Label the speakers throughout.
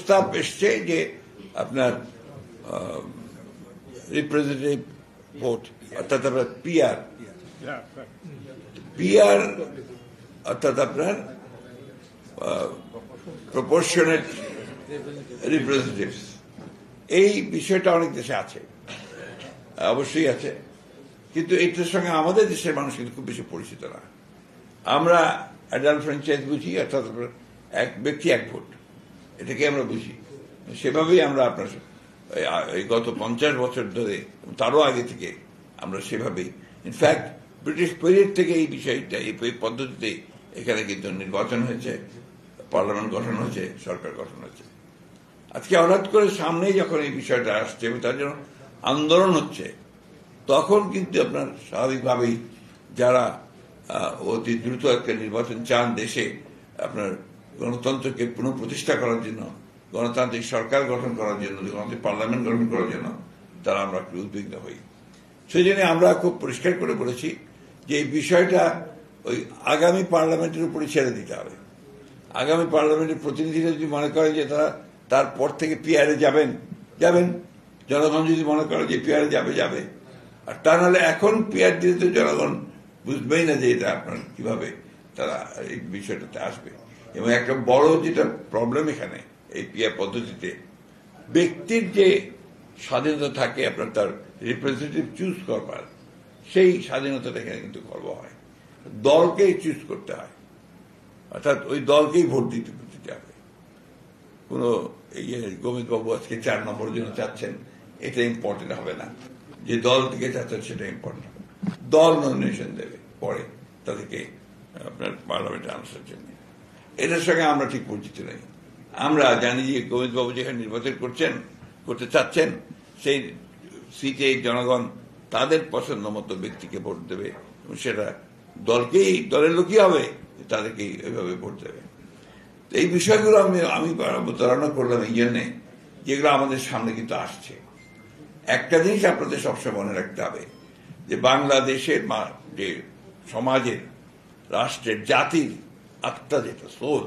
Speaker 1: প্রস্তাব এসছে যে আপনার রিপ্রেজেন্টেটিভ ভোট, অর্থাৎ আপনার পিআর অর্থাৎ আপনার প্রপোর্শনেট রিপ্রেজেন্টেটিভস। এই বিষয়টা অনেক দেশে আছে, অবশ্যই আছে, কিন্তু এটার সঙ্গে আমাদের দেশের মানুষ কিন্তু খুব বেশি পরিচিত না। আমরা অ্যাডাল্ট ফ্র্যাঞ্চাইজ বুঝি, অর্থাৎ এক ব্যক্তি এক ভোট, এটাকে আমরা বুঝি। সেভাবেই আমরা আপনার এই গত 50 বছর ধরে, তারও আগে থেকে আমরা সেভাবেই, ইনফ্যাক্ট ব্রিটিশ পিরিয়ড থেকে এই বিষয়টা, এই পদ্ধতিতে এখানে কিন্তু নির্বাচন হয়েছে, পার্লামেন্ট গঠন হয়েছে, সরকার গঠন হয়েছে। আজকে হঠাৎ করে সামনে যখন এই বিষয়টা আসছে এবং তার জন্য আন্দোলন হচ্ছে, তখন কিন্তু আপনার স্বাভাবিকভাবেই যারা অতি দ্রুত একটা নির্বাচন চান দেশে, আপনার গণতন্ত্রকে পুনঃপ্রতিষ্ঠা করার জন্য, গণতান্ত্রিক সরকার গঠন করার জন্য, গণতান্ত্রিক পার্লামেন্ট গঠন করার জন্য তারা আমরা একটু উদ্বিগ্ন হই। সেই জন্য আমরা খুব পরিষ্কার করে বলেছি যে এই বিষয়টা ওই আগামী পার্লামেন্টের উপরে ছেড়ে দিতে হবে। আগামী পার্লামেন্টের প্রতিনিধিরা যদি মনে করে যে তারা তারপর থেকে পিআরে যাবেন, জনগণ যদি মনে করে যে পিআরে যাবে, আর তা নাহলে এখন পিআর দিলে তো জনগণ বুঝবেই না যে এটা আপনার কিভাবে তারা এই বিষয়টাতে আসবে। এবং একটা বড় যেটা প্রবলেম এখানে এই পিআর পদ্ধতিতে, ব্যক্তির যে স্বাধীনতা থাকে আপনার তার রিপ্রেজেন্টেটিভ চুজ করবার, সেই স্বাধীনতাটা এখানে কিন্তু খর্ব হয়। দলকেই চুজ করতে হয়, অর্থাৎ ওই দলকেই ভোট দিতে হবে। কোন গোবিন্দ বাবু আজকে 4 নম্বরের জন্য চাচ্ছেন, এটা ইম্পর্টেন্ট হবে না। যে দল থেকে চাচ্ছেন সেটা ইম্পর্টেন্ট হবে। দল নমিনেশন দেবে পরে তাদেরকে আপনার পার্লামেন্টে আনার জন্য। এটার সঙ্গে আমরা ঠিক পরিচিত নেই। আমরা জানি যে গোবিন্দ বাবু যেখানে নির্বাচন করতে চাচ্ছেন, সেই সিটে জনগণ তাদের পছন্দ মতো ব্যক্তিকে ভোট দেবে এবং সেটা দলের লোকই হবে, তাদেরকেই ওইভাবে ভোট দেবে। এই বিষয়গুলো আমি অবতারণা করলাম এই জন্যে, যেগুলো আমাদের সামনে কিন্তু আসছে। একটা জিনিস আপনাদের সবসময় মনে রাখতে হবে যে বাংলাদেশের যে সমাজের, রাষ্ট্রের, জাতির আত্মা যেটা সোল,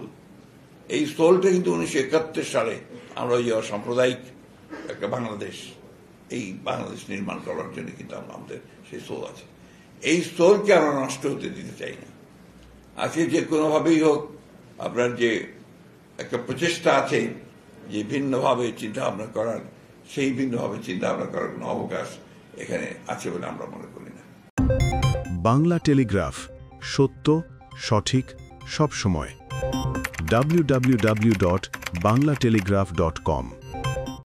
Speaker 1: এই সোলটা কিন্তু 1971 সালে আমরা ওই সাম্প্রদায়িক একটা বাংলাদেশ, এই বাংলাদেশ নির্মাণ করার জন্য কিন্তু আমাদের সেই সোল আছে। এই সোলকে আমরা নষ্ট হতে দিতে চাই না। আজকে যে কোনোভাবেই হোক আপনার যে একটা প্রচেষ্টা আছে যে ভিন্নভাবে চিন্তা ভাবনা করার, সেই ভিন্নভাবে চিন্তা ভাবনা করার কোনো অবকাশ এখানে আছে বলে আমরা মনে করি না।
Speaker 2: বাংলা টেলিগ্রাফ, সত্য, সঠিক, সব সময়। www.banglatelegraph.com